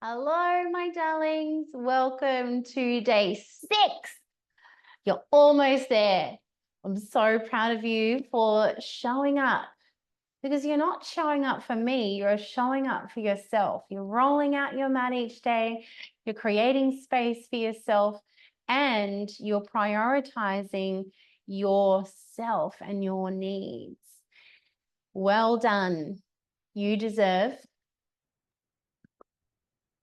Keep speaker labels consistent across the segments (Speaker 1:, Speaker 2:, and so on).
Speaker 1: Hello, my darlings. Welcome to day 6. You're almost there. I'm so proud of you for showing up because you're not showing up for me, you're showing up for yourself. You're rolling out your mat each day, you're creating space for yourself, and you're prioritizing yourself and your needs. Well done. You deserve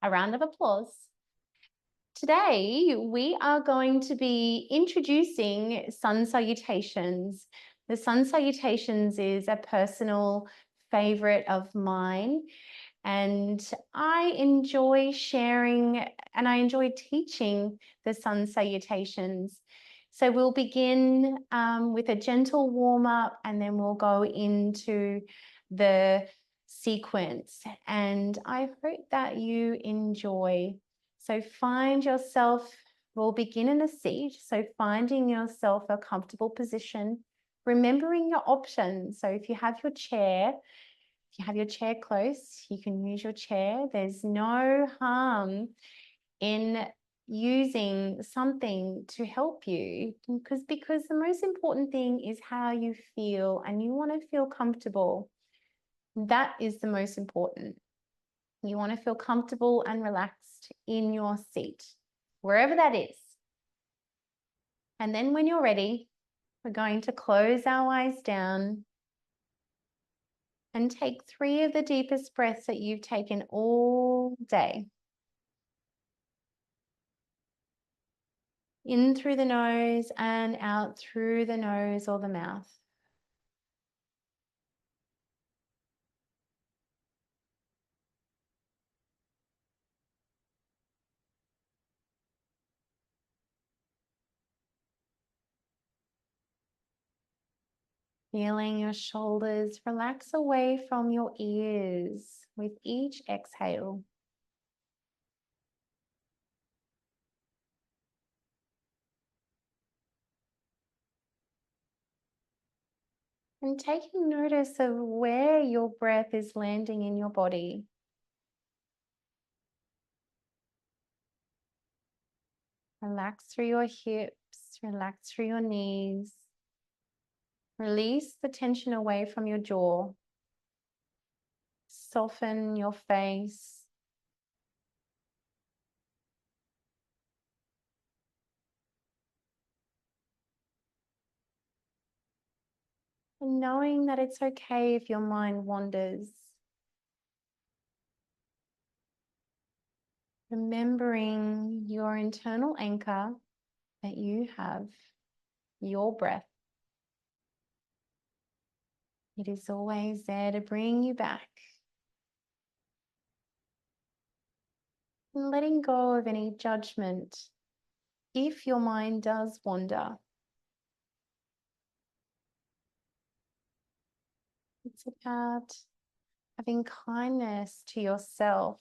Speaker 1: a round of applause. Today, we are going to be introducing sun salutations. The sun salutations is a personal favorite of mine, and I enjoy sharing and I enjoy teaching the sun salutations. So we'll begin with a gentle warm up, and then we'll go into the sequence. And I hope that you enjoy. So find yourself, we'll begin in a seat. So finding yourself a comfortable position, remembering your options. So if you have your chair, close, you can use your chair. There's no harm in using something to help you because the most important thing is how you feel, and you want to feel comfortable. That is the most important. You want to feel comfortable and relaxed in your seat, wherever that is. And then when you're ready, we're going to close our eyes down and take 3 of the deepest breaths that you've taken all day. In through the nose and out through the nose or the mouth. Feeling your shoulders relax away from your ears with each exhale. And taking notice of where your breath is landing in your body. Relax through your hips, relax through your knees. Release the tension away from your jaw. Soften your face. And knowing that it's okay if your mind wanders. Remembering your internal anchor that you have, your breath. It is always there to bring you back. And letting go of any judgment if your mind does wander. It's about having kindness to yourself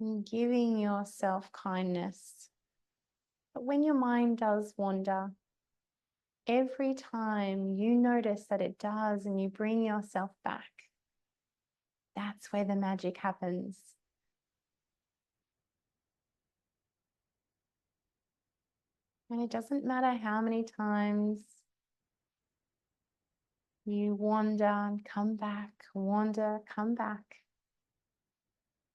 Speaker 1: and giving yourself kindness. But when your mind does wander, every time you notice that it does and you bring yourself back, that's where the magic happens. And it doesn't matter how many times you wander and come back, wander, come back.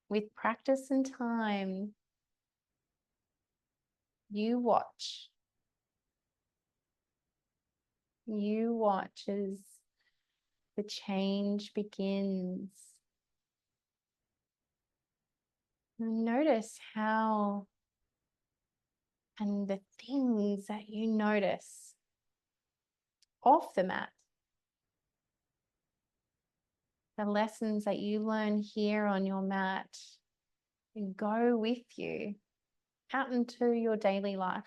Speaker 1: With practice and time, you watch. You watch as the change begins. And notice how, and the things that you notice off the mat, the lessons that you learn here on your mat, go with you out into your daily life.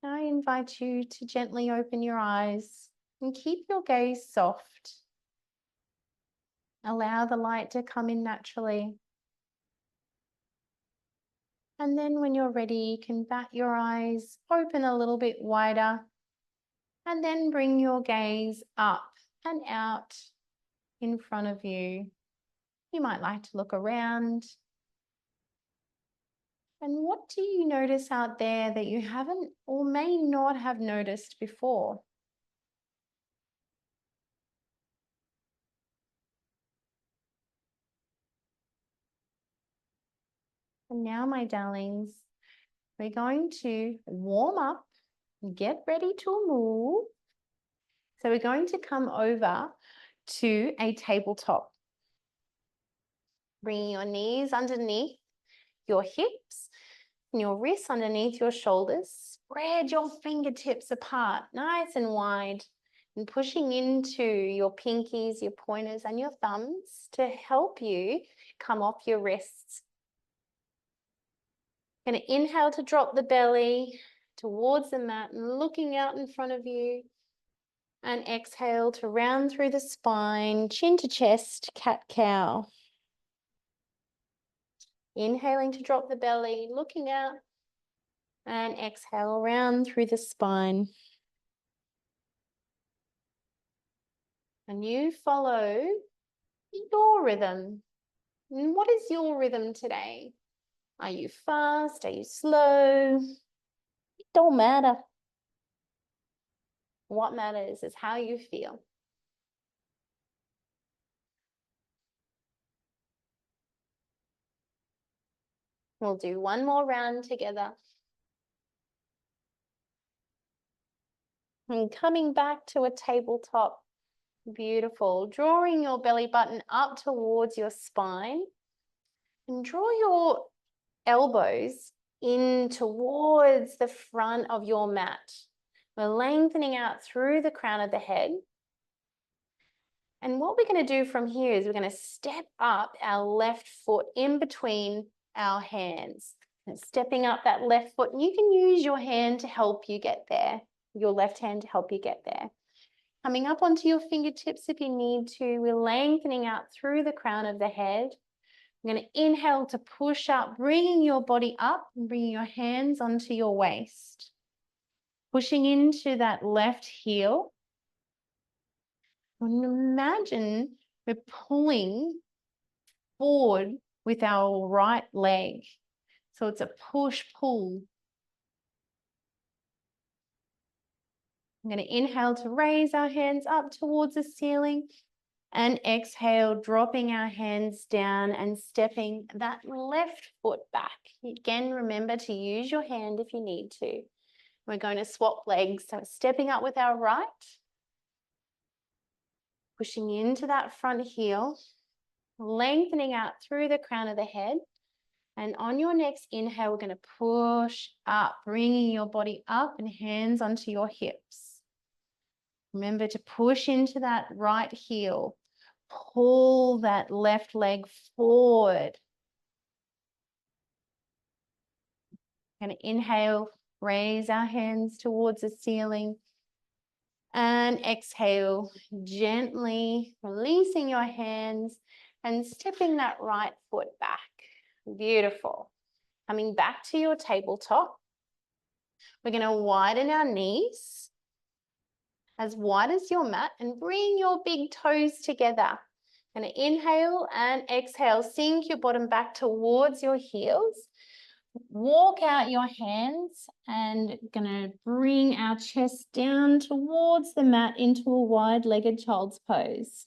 Speaker 1: I invite you to gently open your eyes and keep your gaze soft. Allow the light to come in naturally. And then when you're ready, you can bat your eyes open a little bit wider, and then bring your gaze up and out in front of you. You might like to look around. And what do you notice out there that you haven't or may not have noticed before? And now, my darlings, we're going to warm up, get ready to move. So we're going to come over to a tabletop. Bringing your knees underneath your hips and your wrists underneath your shoulders. Spread your fingertips apart, nice and wide, and pushing into your pinkies, your pointers, and your thumbs to help you come off your wrists. Going to inhale to drop the belly towards the mat and looking out in front of you. And exhale to round through the spine, chin to chest, cat-cow. Inhaling to drop the belly, looking out. And exhale, round through the spine. And you follow your rhythm. And what is your rhythm today? Are you fast? Are you slow? It don't matter. What matters is how you feel. We'll do one more round together. And coming back to a tabletop. Beautiful. Drawing your belly button up towards your spine. And draw your elbows in towards the front of your mat. We're lengthening out through the crown of the head. And what we're going to do from here is we're going to step up our left foot in between our hands. And stepping up that left foot, and you can use your hand to help you get there, your left hand to help you get there. Coming up onto your fingertips if you need to. We're lengthening out through the crown of the head. I'm going to inhale to push up, bringing your body up and bringing your hands onto your waist. Pushing into that left heel. And imagine we're pulling forward with our right leg. So it's a push-pull. I'm going to inhale to raise our hands up towards the ceiling. And exhale, dropping our hands down and stepping that left foot back. Again, remember to use your hand if you need to. We're going to swap legs. So stepping up with our right. Pushing into that front heel. Lengthening out through the crown of the head. And on your next inhale, we're going to push up, bringing your body up and hands onto your hips. Remember to push into that right heel. Pull that left leg forward. Going to inhale, raise our hands towards the ceiling. And exhale, gently releasing your hands and stepping that right foot back. Beautiful. Coming back to your tabletop. We're going to widen our knees as wide as your mat and bring your big toes together. Going to inhale and exhale. Sink your bottom back towards your heels. Walk out your hands and going to bring our chest down towards the mat into a wide-legged child's pose.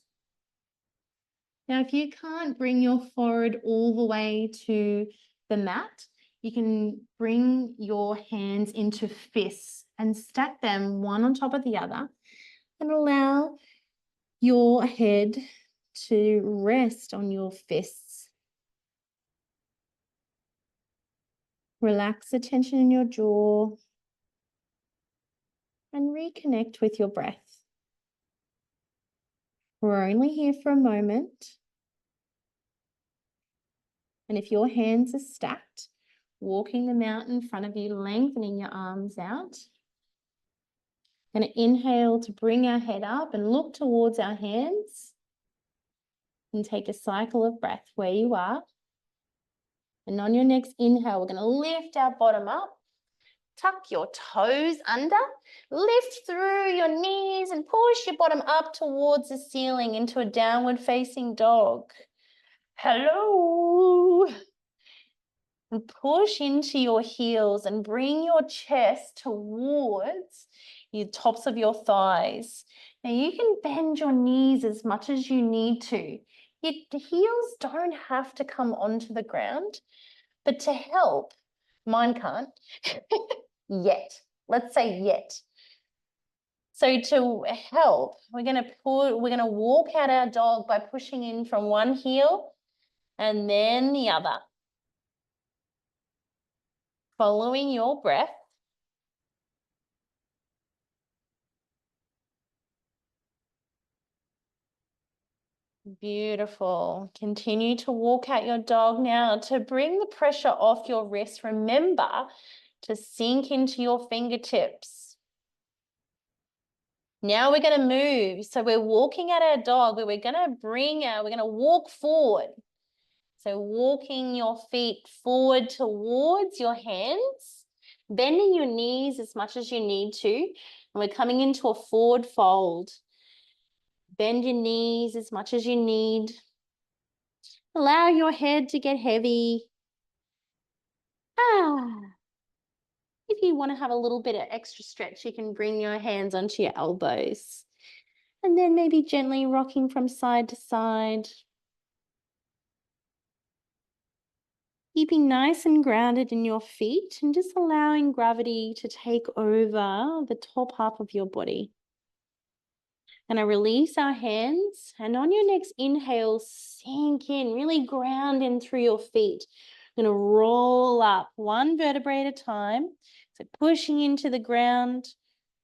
Speaker 1: Now, if you can't bring your forehead all the way to the mat, you can bring your hands into fists and stack them one on top of the other and allow your head to rest on your fists. Relax the tension in your jaw and reconnect with your breath. We're only here for a moment. And if your hands are stacked, walking them out in front of you, lengthening your arms out. Going to inhale to bring our head up and look towards our hands. And take a cycle of breath where you are. And on your next inhale, we're going to lift our bottom up. Tuck your toes under. Lift through your knees and push your bottom up towards the ceiling into a downward facing dog. Hello. And push into your heels and bring your chest towards the tops of your thighs. Now you can bend your knees as much as you need to. The heels don't have to come onto the ground, but to help, mine can't, yet. Let's say yet. So to help, we're going to walk out our dog by pushing in from one heel and then the other. Following your breath. Beautiful. Continue to walk out your dog now. To bring the pressure off your wrists, remember to sink into your fingertips. Now we're going to move. So we're walking at our dog, but we're going to walk forward. So walking your feet forward towards your hands, bending your knees as much as you need to. And we're coming into a forward fold. Bend your knees as much as you need. Allow your head to get heavy. If you want to have a little bit of extra stretch, you can bring your hands onto your elbows. And then maybe gently rocking from side to side. Keeping nice and grounded in your feet and just allowing gravity to take over the top half of your body. And I release our hands, and on your next inhale, sink in, really ground in through your feet. We're going to roll up one vertebrae at a time. So pushing into the ground,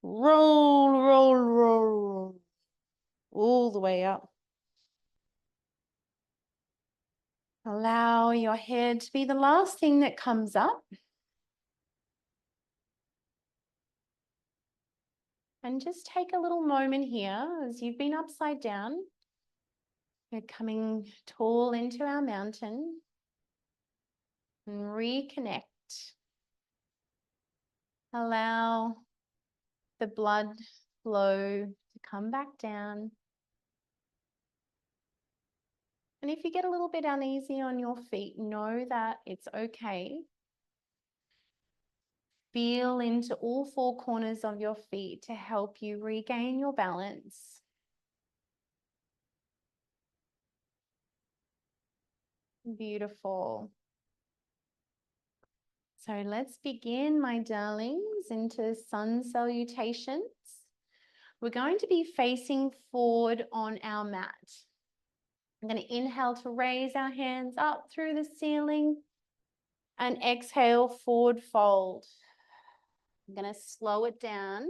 Speaker 1: roll, roll, roll, roll, all the way up. Allow your head to be the last thing that comes up. And just take a little moment here as you've been upside down. We're coming tall into our mountain and reconnect. Allow the blood flow to come back down. And if you get a little bit uneasy on your feet, know that it's okay. Feel into all four corners of your feet to help you regain your balance. Beautiful. So let's begin, my darlings, into sun salutations. We're going to be facing forward on our mat. I'm going to inhale to raise our hands up through the ceiling and exhale, forward fold. I'm going to slow it down.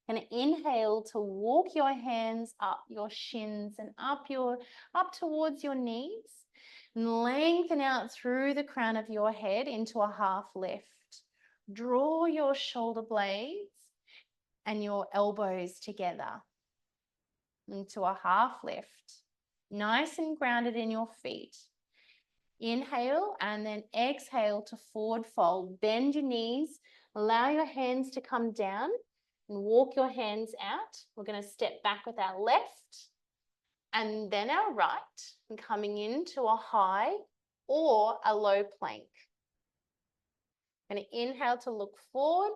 Speaker 1: I'm going to inhale to walk your hands up your shins and up towards your knees. And lengthen out through the crown of your head into a half lift. Draw your shoulder blades and your elbows together into a half lift. Nice and grounded in your feet. Inhale and then exhale to forward fold. Bend your knees. Allow your hands to come down and walk your hands out. We're going to step back with our left and then our right, and coming into a high or a low plank. Going to inhale to look forward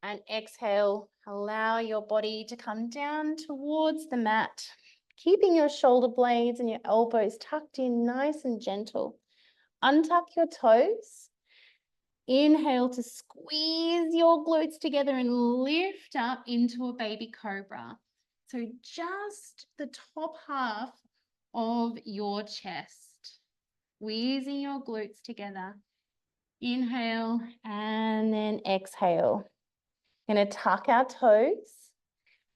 Speaker 1: and exhale, allow your body to come down towards the mat, keeping your shoulder blades and your elbows tucked in nice and gentle. Untuck your toes. Inhale to squeeze your glutes together and lift up into a baby cobra. So just the top half of your chest, squeezing your glutes together. Inhale and then exhale. Going to tuck our toes.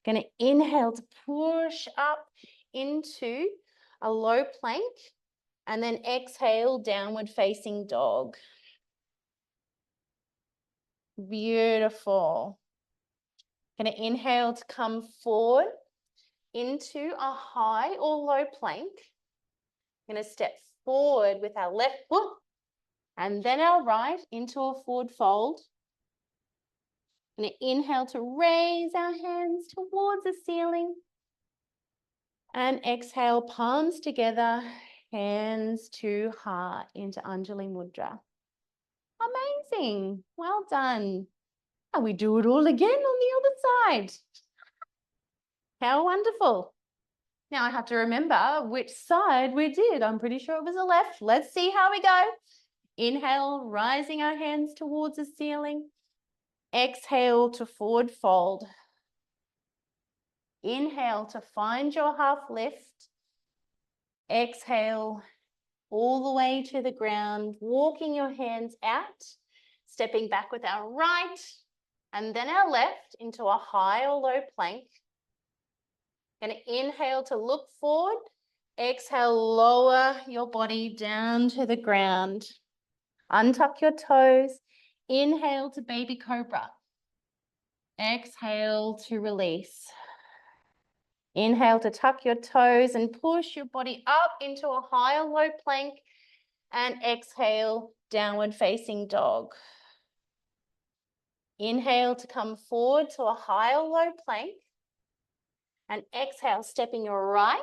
Speaker 1: Going to inhale to push up into a low plank and then exhale, downward facing dog. Beautiful. Going to inhale to come forward into a high or low plank. Going to step forward with our left foot And then our right into a forward fold. And inhale to raise our hands towards the ceiling. And exhale, palms together, hands to heart into Anjali Mudra. Amazing. Well done. And we do it all again on the other side. How wonderful. Now I have to remember which side we did. I'm pretty sure it was the left. Let's see how we go. Inhale, rising our hands towards the ceiling. Exhale to forward fold. Inhale to find your half lift. Exhale all the way to the ground, walking your hands out, stepping back with our right and then our left into a high or low plank. Going to inhale to look forward. Exhale, lower your body down to the ground. Untuck your toes. Inhale to baby cobra. Exhale to release. Inhale to tuck your toes and push your body up into a high or low plank. And exhale, downward facing dog. Inhale to come forward to a high or low plank. And exhale, stepping your right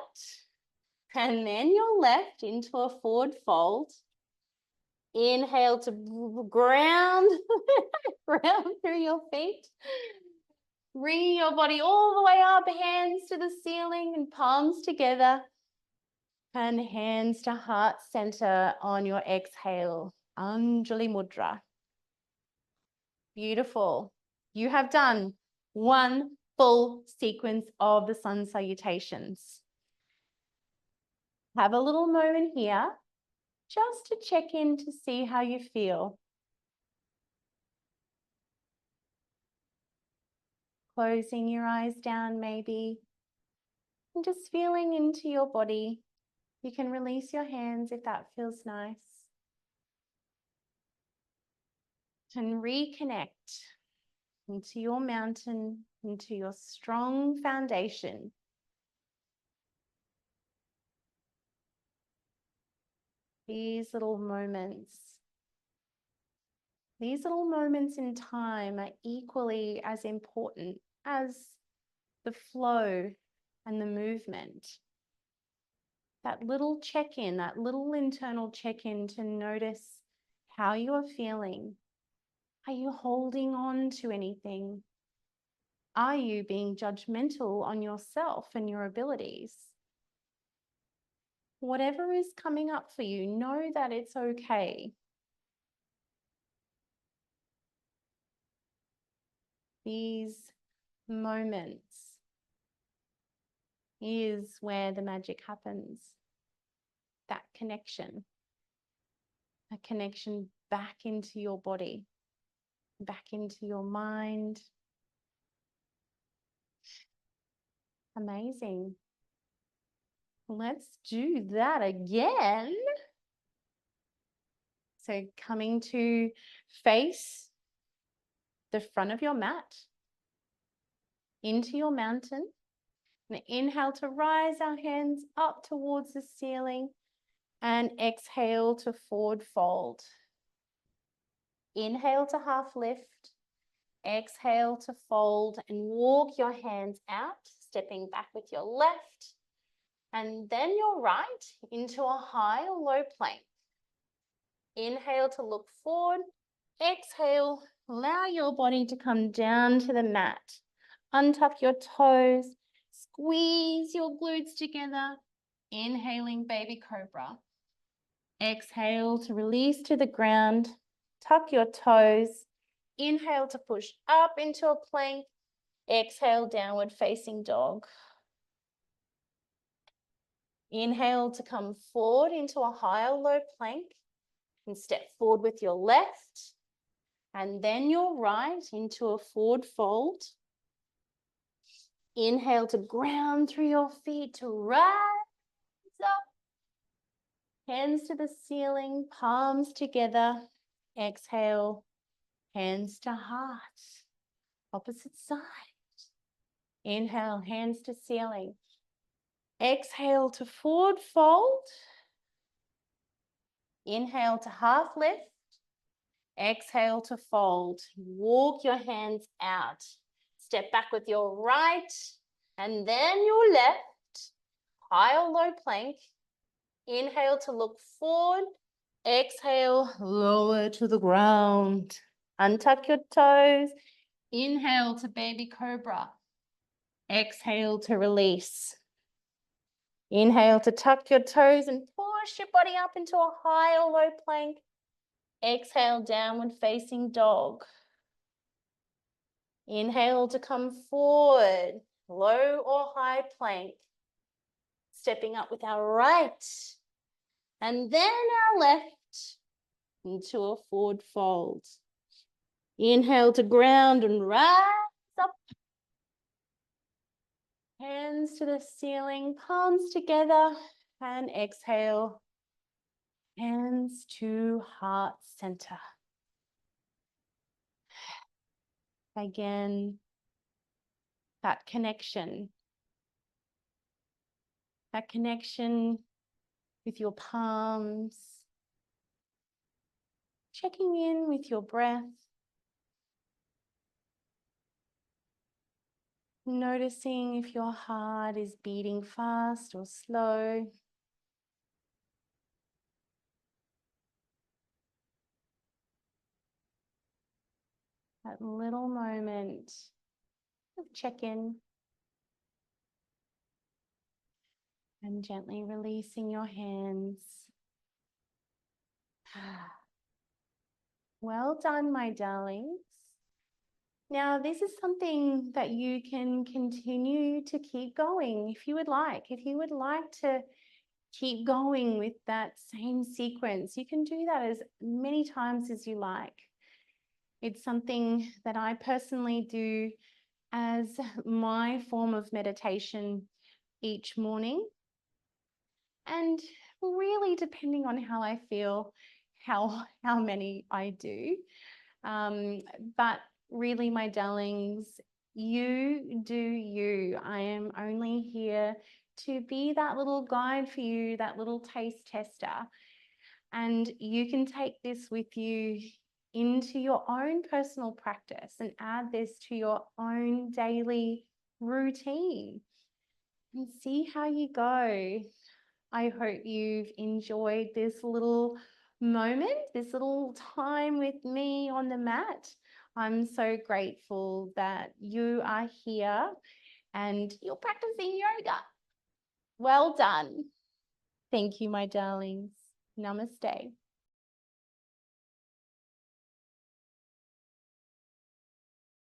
Speaker 1: and then your left into a forward fold. Inhale to ground, ground through your feet. Bring your body all the way up, hands to the ceiling and palms together. And hands to heart center on your exhale. Anjali Mudra. Beautiful. You have done one full sequence of the sun salutations. Have a little moment here just to check in to see how you feel. Closing your eyes down maybe, and just feeling into your body. You can release your hands if that feels nice. And reconnect into your mountain, into your strong foundation. These little moments in time are equally as important as the flow and the movement. That little check-in, that little internal check-in to notice how you are feeling. Are you holding on to anything? Are you being judgmental on yourself and your abilities? Whatever is coming up for you, know that it's okay. These moments is where the magic happens. That connection. A connection back into your body, back into your mind. Amazing. Let's do that again. So coming to face the front of your mat, into your mountain. And inhale to rise our hands up towards the ceiling and exhale to forward fold. Inhale to half lift. Exhale to fold and walk your hands out, stepping back with your left and then your right into a high or low plank. Inhale to look forward. Exhale, allow your body to come down to the mat. Untuck your toes, squeeze your glutes together. Inhaling baby cobra. Exhale to release to the ground. Tuck your toes. Inhale to push up into a plank. Exhale, downward facing dog. Inhale to come forward into a high or low plank and step forward with your left and then your right into a forward fold. Inhale to ground through your feet to rise up. Hands to the ceiling, palms together. Exhale, hands to heart. Opposite side. Inhale, hands to ceiling. Exhale to forward fold. Inhale to half lift. Exhale to fold. Walk your hands out. Step back with your right and then your left. High or low plank. Inhale to look forward. Exhale, lower to the ground. Untuck your toes. Inhale to baby cobra. Exhale to release. Inhale to tuck your toes and push your body up into a high or low plank. Exhale, downward facing dog. Inhale to come forward, low or high plank. Stepping up with our right and then our left into a forward fold. Inhale to ground and rise up. Hands to the ceiling, palms together, and exhale. Hands to heart center. Again, that connection with your palms, checking in with your breath, noticing if your heart is beating fast or slow. That little moment of check-in and gently releasing your hands. Well done, my darlings. Now, this is something that you can continue to keep going if you would like. If you would like to keep going with that same sequence, you can do that as many times as you like. It's something that I personally do as my form of meditation each morning. And really, depending on how I feel, how many I do. But really, my darlings, you do you. I am only here to be that little guide for you, that little taste tester. And you can take this with you into your own personal practice and add this to your own daily routine and see how you go. I hope you've enjoyed this little moment, this little time with me on the mat. I'm so grateful that you are here and you're practicing yoga. Well done. Thank you, my darlings. Namaste.